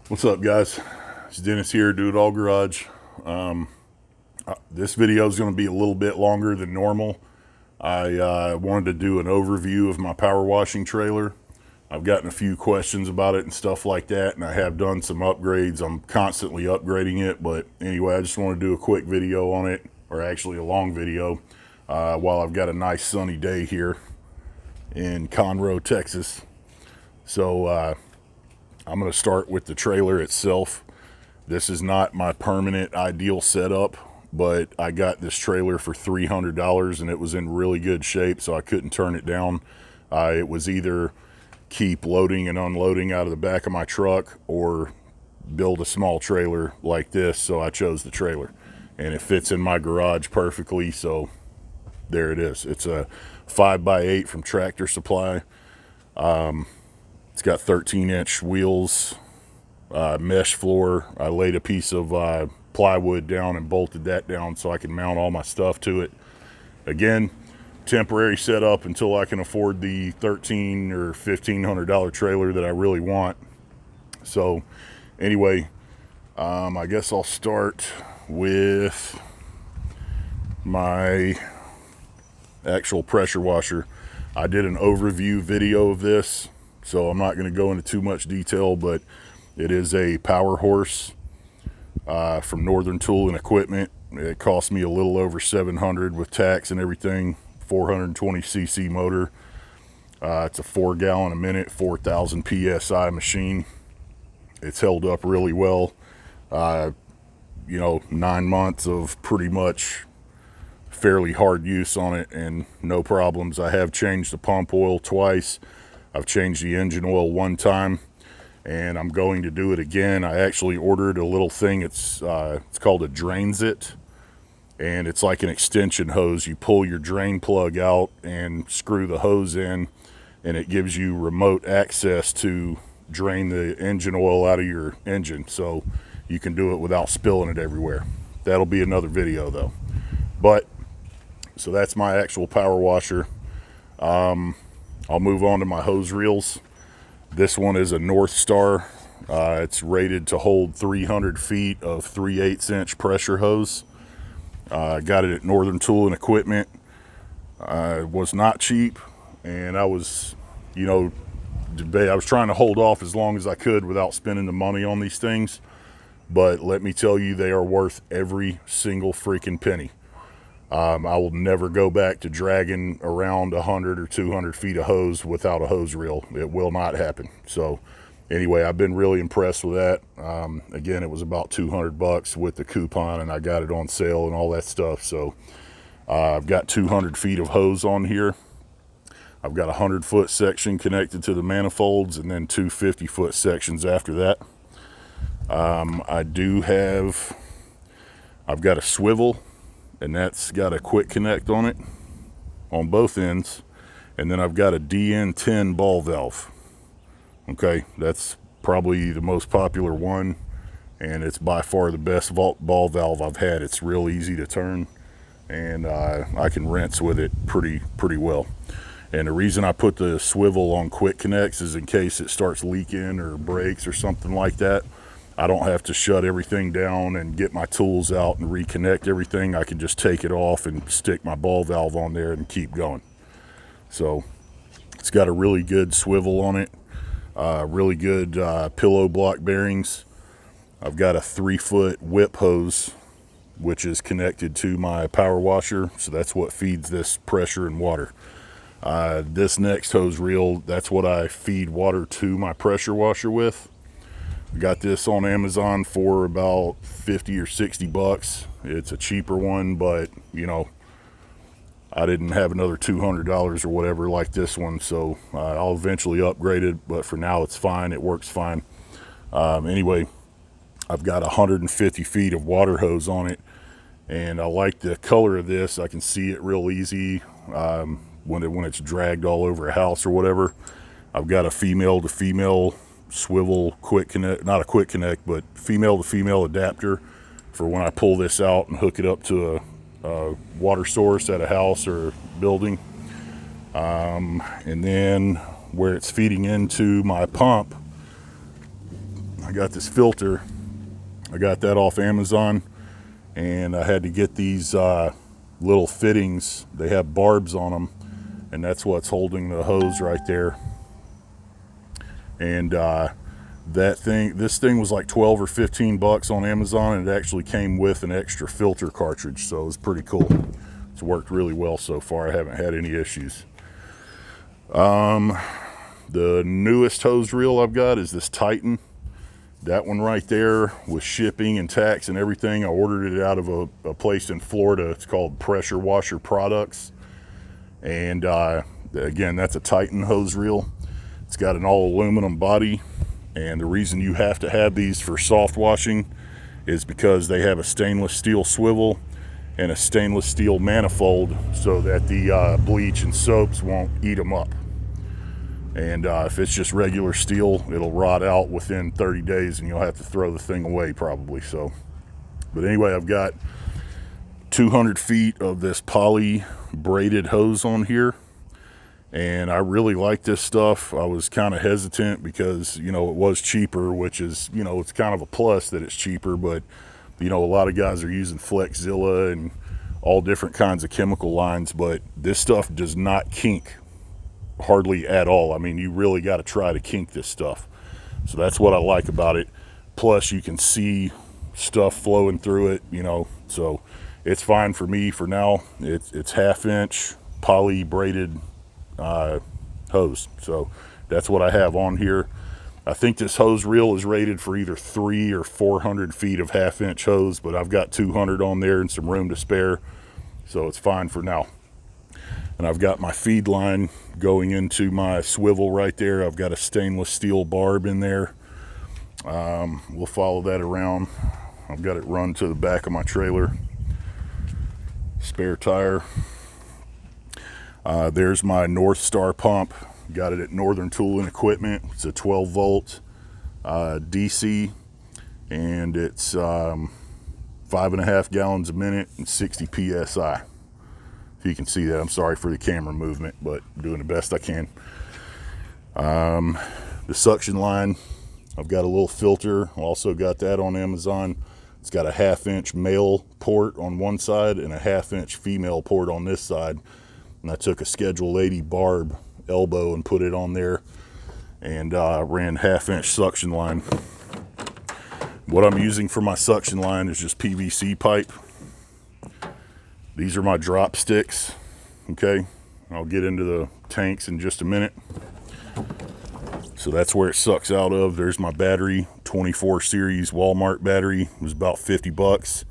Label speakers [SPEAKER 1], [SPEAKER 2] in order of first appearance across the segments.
[SPEAKER 1] What's up, guys? It's Dennis here, Do It All Garage. This video is going to be a little bit longer than normal. I wanted to do an overview of my power washing trailer. I've gotten a few questions about it and stuff like that, and I have done some upgrades. I'm constantly upgrading it, but anyway, I just want to do a quick video on it, or actually a long video, while I've got a nice sunny day here in Conroe, Texas. So I'm going to start with the trailer itself. This is not my permanent ideal setup, but I got this trailer for $300 and it was in really good shape, so I couldn't turn it down. It was either keep loading and unloading out of the back of my truck or build a small trailer like this, so I chose the trailer. And it fits in my garage perfectly, so there it is. It's a 5x8 from Tractor Supply. It's got 13-inch wheels, mesh floor. I laid a piece of plywood down and bolted that down so I can mount all my stuff to it. Again, temporary setup until I can afford the $1,300 or $1,500 trailer that I really want. So anyway, I guess I'll start with my actual pressure washer. I did an overview video of this, so I'm not going to go into too much detail, but it is a Power Horse from Northern Tool and Equipment. It cost me a little over $700 with tax and everything. 420cc motor. It's a 4 gallon a minute, 4,000 psi machine. It's held up really well. 9 months of pretty much fairly hard use on it and no problems. I have changed the pump oil twice. I've changed the engine oil one time, and I'm going to do it again. I actually ordered a little thing. It's called a Drains It, and it's like an extension hose. You pull your drain plug out and screw the hose in, and it gives you remote access to drain the engine oil out of your engine, so you can do it without spilling it everywhere. That'll be another video though. But so that's my actual power washer. I'll move on to my hose reels. This one is a Northstar. It's rated to hold 300 feet of 3/8 inch pressure hose. I got it at Northern Tool and Equipment. It was not cheap, and I was trying to hold off as long as I could without spending the money on these things. But let me tell you, they are worth every single freaking penny. I will never go back to dragging around 100 or 200 feet of hose without a hose reel. It will not happen. So anyway, I've been really impressed with that. Again, it was about $200 with the coupon, and I got it on sale and all that stuff. So I've got 200 feet of hose on here. I've got a 100-foot section connected to the manifolds, and then two 50-foot sections after that. I've got a swivel, and that's got a quick connect on it on both ends. And then I've got a DN10 ball valve. Okay, that's probably the most popular one, and it's by far the best ball valve I've had. It's real easy to turn, and I can rinse with it pretty well. And the reason I put the swivel on quick connects is in case it starts leaking or breaks or something like that. I don't have to shut everything down and get my tools out and reconnect everything. I can just take it off and stick my ball valve on there and keep going. So it's got a really good swivel on it, really good pillow block bearings. I've got a 3-foot whip hose, which is connected to my power washer, so that's what feeds this pressure and water. This next hose reel, that's what I feed water to my pressure washer with. Got this on Amazon for about 50 or 60 bucks. It's a cheaper one, but I didn't have another $200 or whatever like this one, so I'll eventually upgrade it, but for now it's fine. It works fine. Anyway, I've got 150 feet of water hose on it, and I like the color of this. I can see it real easy when it's dragged all over a house or whatever. I've got a female to female swivel quick connect, not a quick connect, but female to female adapter for when I pull this out and hook it up to a water source at a house or building. And then where it's feeding into my pump, I got this filter. I got that off Amazon, and I had to get these little fittings. They have barbs on them, and that's what's holding the hose right there. And this thing was like 12 or 15 bucks on Amazon, and it actually came with an extra filter cartridge, so it was pretty cool. It's worked really well so far. I haven't had any issues. The newest hose reel I've got is this Titan. That one right there, with shipping and tax and everything, I ordered it out of a place in Florida. It's called Pressure Washer Products. And again, that's a Titan hose reel. It's got an all aluminum body. And the reason you have to have these for soft washing is because they have a stainless steel swivel and a stainless steel manifold, so that the bleach and soaps won't eat them up. And if it's just regular steel, it'll rot out within 30 days and you'll have to throw the thing away probably. So, but anyway, I've got 200 feet of this poly braided hose on here. And I really like this stuff. I was kind of hesitant because, you know, it was cheaper, which is, you know, it's kind of a plus that it's cheaper. But, you know, a lot of guys are using Flexzilla and all different kinds of chemical lines. But this stuff does not kink hardly at all. I mean, you really got to try to kink this stuff. So that's what I like about it. Plus you can see stuff flowing through it, you know, so it's fine for me for now. It's 1/2 inch poly braided hose. So that's what I have on here. I think this hose reel is rated for either 300 or 400 feet of 1/2 inch hose, but I've got 200 on there and some room to spare, so it's fine for now. And I've got my feed line going into my swivel right there. I've got a stainless steel barb in there. We'll follow that around. I've got it run to the back of my trailer. Spare tire. There's my Northstar pump. Got it at Northern Tool and Equipment. It's a 12 volt DC, and it's 5.5 gallons a minute and 60 PSI. You can see that. I'm sorry for the camera movement, but I'm doing the best I can. The suction line, I've got a little filter. Also got that on Amazon. It's got a 1/2 inch male port on one side and a 1/2 inch female port on this side. And I took a Schedule 80 barb elbow and put it on there, and ran 1/2 inch suction line. What I'm using for my suction line is just PVC pipe. These are my drop sticks, okay? I'll get into the tanks in just a minute. So that's where it sucks out of. There's my battery, 24 series Walmart battery. It was about 50 bucks.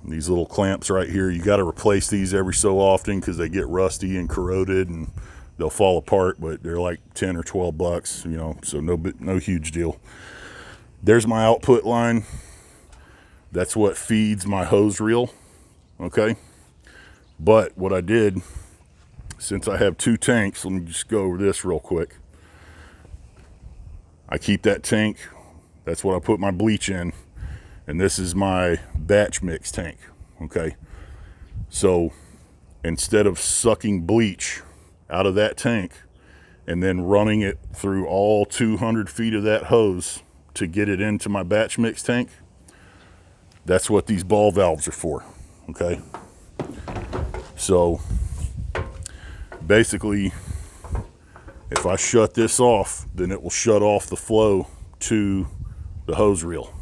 [SPEAKER 1] These little clamps right here, you got to replace these every so often because they get rusty and corroded and they'll fall apart, but they're like 10 or 12 bucks, you know, so no huge deal. There's my output line. That's what feeds my hose reel. Okay, but what I did, since I have 2 tanks, let me just go over this real quick. I keep that tank, that's what I put my bleach in, and this is my batch mix tank. Okay, so instead of sucking bleach out of that tank and then running it through all 200 feet of that hose to get it into my batch mix tank, that's what these ball valves are for. Okay, so basically if I shut this off, then it will shut off the flow to the hose reel,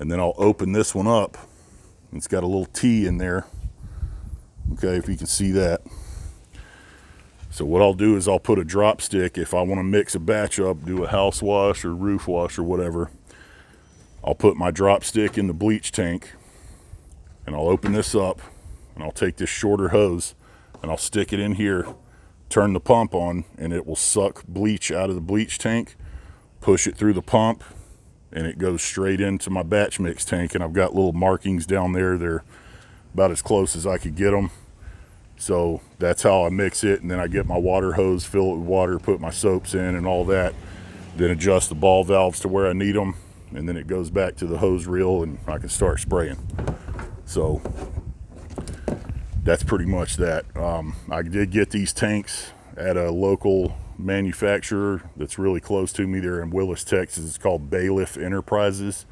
[SPEAKER 1] and then I'll open this one up. It's got a little T in there, okay, if you can see that. So what I'll do is I'll put a drop stick. If I want to mix a batch up, do a house wash or roof wash or whatever, I'll put my drop stick in the bleach tank, and I'll open this up, and I'll take this shorter hose and I'll stick it in here, turn the pump on, and it will suck bleach out of the bleach tank, push it through the pump, and it goes straight into my batch mix tank. And I've got little markings down there. They're about as close as I could get them. So that's how I mix it, and then I get my water hose, fill it with water, put my soaps in and all that, then adjust the ball valves to where I need them, and then it goes back to the hose reel and I can start spraying. So that's pretty much that. I did get these tanks at a local manufacturer that's really close to me. They're in Willis, Texas. It's called Bailiff Enterprises,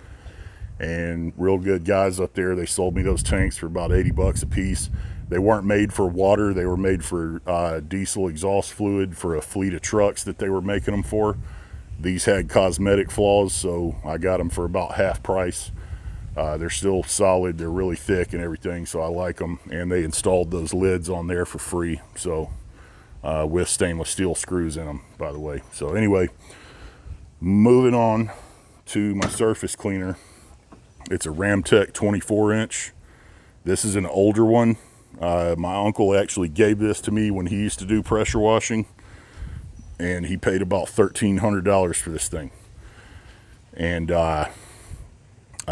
[SPEAKER 1] and real good guys up there. They sold me those tanks for about 80 bucks a piece. They weren't made for water. They were made for diesel exhaust fluid for a fleet of trucks that they were making them for. These had cosmetic flaws, so I got them for about half price. They're still solid. They're really thick and everything, so I like them. And they installed those lids on there for free, so with stainless steel screws in them, by the way. So anyway, moving on to my surface cleaner. It's a Ramtech 24-inch. This is an older one. My uncle actually gave this to me when he used to do pressure washing, and he paid about $1,300 for this thing. And I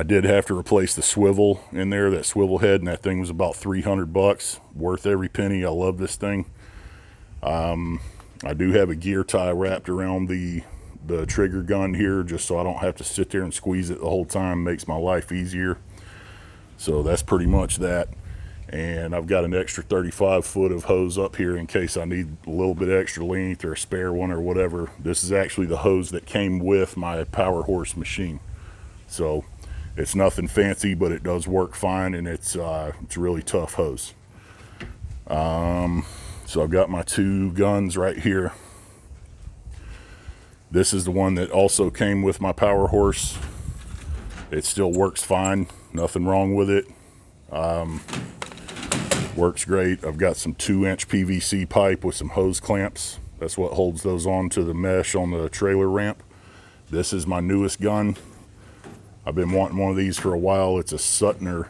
[SPEAKER 1] did have to replace the swivel in there, that swivel head, and that thing was about 300 bucks. Worth every penny. I love this thing. I do have a gear tie wrapped around the trigger gun here, just so I don't have to sit there and squeeze it the whole time. Makes my life easier. So that's pretty much that. And I've got an extra 35 foot of hose up here in case I need a little bit extra length or a spare one or whatever. This is actually the hose that came with my Power Horse machine. So it's nothing fancy, but it does work fine, and it's a really tough hose. So I've got my two guns right here. This is the one that also came with my Power Horse. It still works fine. Nothing wrong with it. Works great. I've got some 2-inch PVC pipe with some hose clamps. That's what holds those on to the mesh on the trailer ramp. This is my newest gun. I've been wanting one of these for a while. It's a Suttner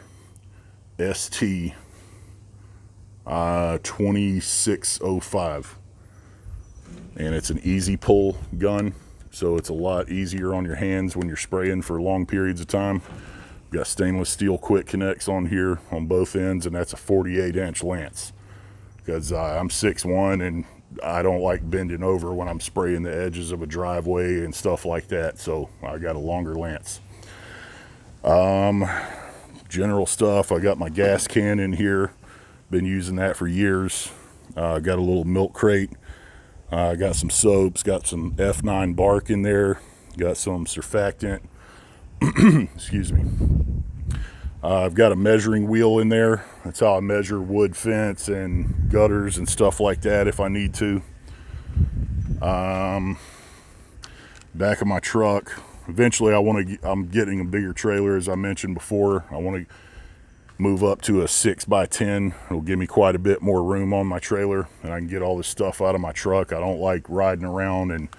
[SPEAKER 1] ST 2605. And it's an easy pull gun, so it's a lot easier on your hands when you're spraying for long periods of time. Got stainless steel quick connects on here on both ends, and that's a 48-inch lance, because I'm 6'1", and I don't like bending over when I'm spraying the edges of a driveway and stuff like that, so I got a longer lance. General stuff, I got my gas can in here. Been using that for years. Got a little milk crate. Got some soaps, got some F9 bark in there, got some surfactant. Excuse me. I've got a measuring wheel in there. That's how I measure wood fence and gutters and stuff like that if I need to. Back of my truck. Eventually I'm getting a bigger trailer, as I mentioned before. I want to move up to a 6x10. It'll give me quite a bit more room on my trailer, and I can get all this stuff out of my truck. I don't like riding around and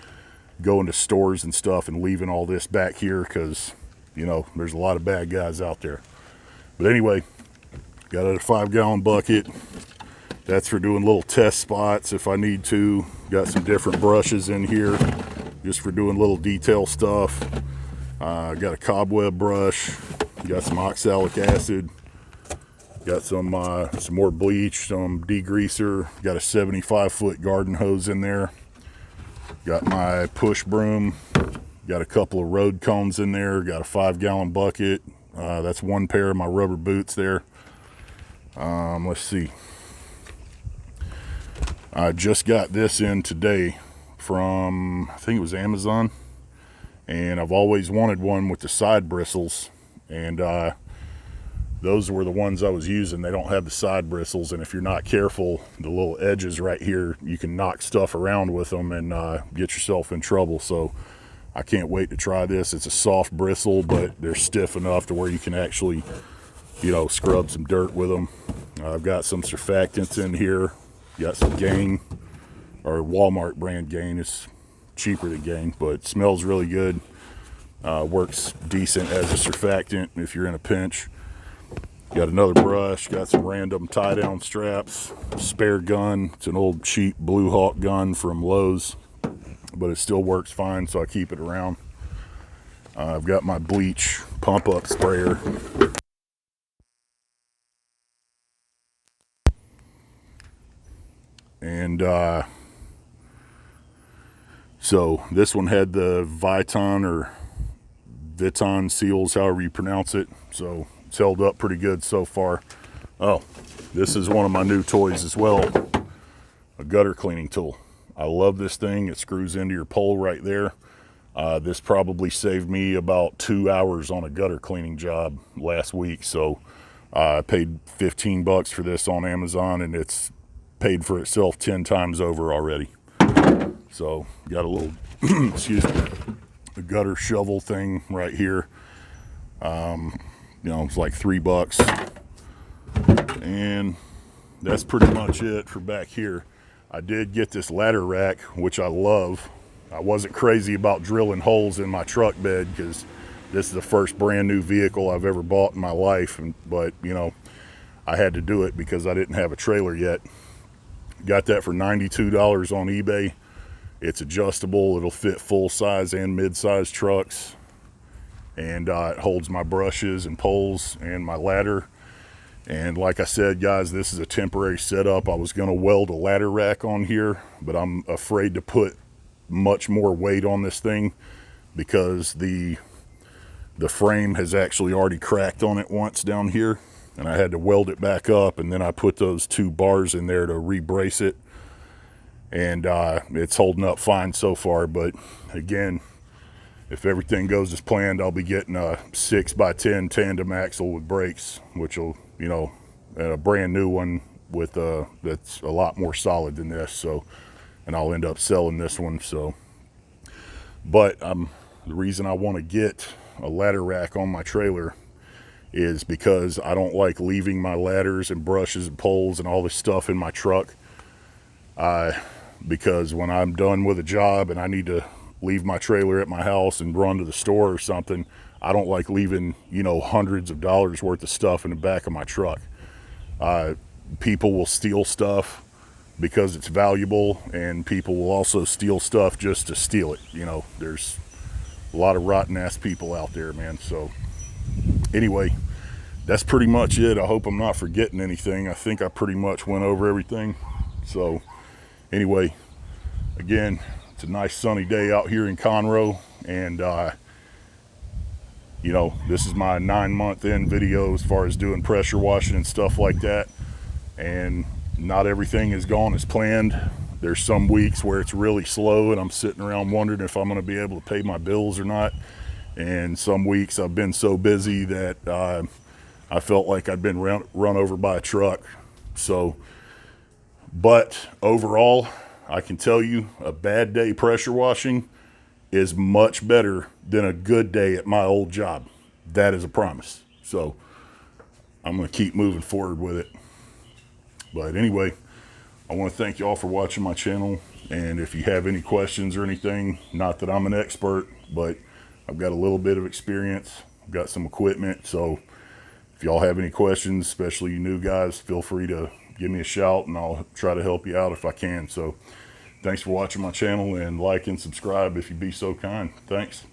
[SPEAKER 1] going to stores and stuff and leaving all this back here, because you know, there's a lot of bad guys out there. But anyway, got a 5-gallon bucket. That's for doing little test spots if I need to. Got some different brushes in here just for doing little detail stuff. Got a cobweb brush. Got some oxalic acid. Got some more bleach, some degreaser. Got a 75-foot garden hose in there. Got my push broom. Got a couple of road cones in there. Got a 5-gallon bucket. That's one pair of my rubber boots there. Let's see. I just got this in today from, I think it was Amazon. And I've always wanted one with the side bristles. And those were the ones I was using. They don't have the side bristles. And if you're not careful, the little edges right here, you can knock stuff around with them and get yourself in trouble. So I can't wait to try this. It's a soft bristle, but they're stiff enough to where you can actually, you know, scrub some dirt with them. I've got some surfactants in here. Got some Gain, or Walmart brand Gain. It's cheaper than Gain, but it smells really good. Works decent as a surfactant if you're in a pinch. Got another brush. Got some random tie-down straps. Spare gun. It's an old cheap Blue Hawk gun from Lowe's, but it still works fine, so I keep it around. I've got my Bleach pump-up sprayer. And so this one had the Viton seals, however you pronounce it. So it's held up pretty good so far. Oh, this is one of my new toys as well. A gutter cleaning tool. I love this thing. It screws into your pole right there. This probably saved me about 2 hours on a gutter cleaning job last week. So I paid 15 bucks for this on Amazon, and it's paid for itself 10 times over already. So got a little, excuse me, a gutter shovel thing right here. You know, it's like $3. And that's pretty much it for back here. I did get this ladder rack, which I love. I wasn't crazy about drilling holes in my truck bed because this is the first brand new vehicle I've ever bought in my life. But, you know, I had to do it because I didn't have a trailer yet. Got that for $92 on eBay. It's adjustable. It'll fit full-size and mid-size trucks. And it holds my brushes and poles and my ladder. And like I said, guys, this is a temporary setup. I was going to weld a ladder rack on here, but I'm afraid to put much more weight on this thing because the frame has actually already cracked on it once down here, and I had to weld it back up, and then I put those 2 bars in there to re-brace it, and it's holding up fine so far. But again, if everything goes as planned, I'll be getting a 6x10 tandem axle with brakes, which will, you know, a brand new one with that's a lot more solid than this. So, and I'll end up selling this one. So, but the reason I want to get a ladder rack on my trailer is because I don't like leaving my ladders and brushes and poles and all this stuff in my truck. Because when I'm done with a job and I need to leave my trailer at my house and run to the store or something, I don't like leaving, you know, hundreds of dollars worth of stuff in the back of my truck. People will steal stuff because it's valuable, and people will also steal stuff just to steal it. You know, there's a lot of rotten ass people out there, man. So anyway, that's pretty much it. I hope I'm not forgetting anything. I think I pretty much went over everything. So anyway, again, it's a nice sunny day out here in Conroe, and you know, this is my 9-month in video as far as doing pressure washing and stuff like that, and not everything has gone as planned. There's some weeks where it's really slow and I'm sitting around wondering if I'm going to be able to pay my bills or not, and some weeks I've been so busy that I felt like I'd been run over by a truck. So, but overall, I can tell you a bad day pressure washing is much better than a good day at my old job. That is a promise. So I'm going to keep moving forward with it. But anyway, I want to thank you all for watching my channel. And if you have any questions or anything, not that I'm an expert, but I've got a little bit of experience. I've got some equipment. So if y'all have any questions, especially you new guys, feel free to give me a shout and I'll try to help you out if I can. So thanks for watching my channel, and like and subscribe if you'd be so kind. Thanks.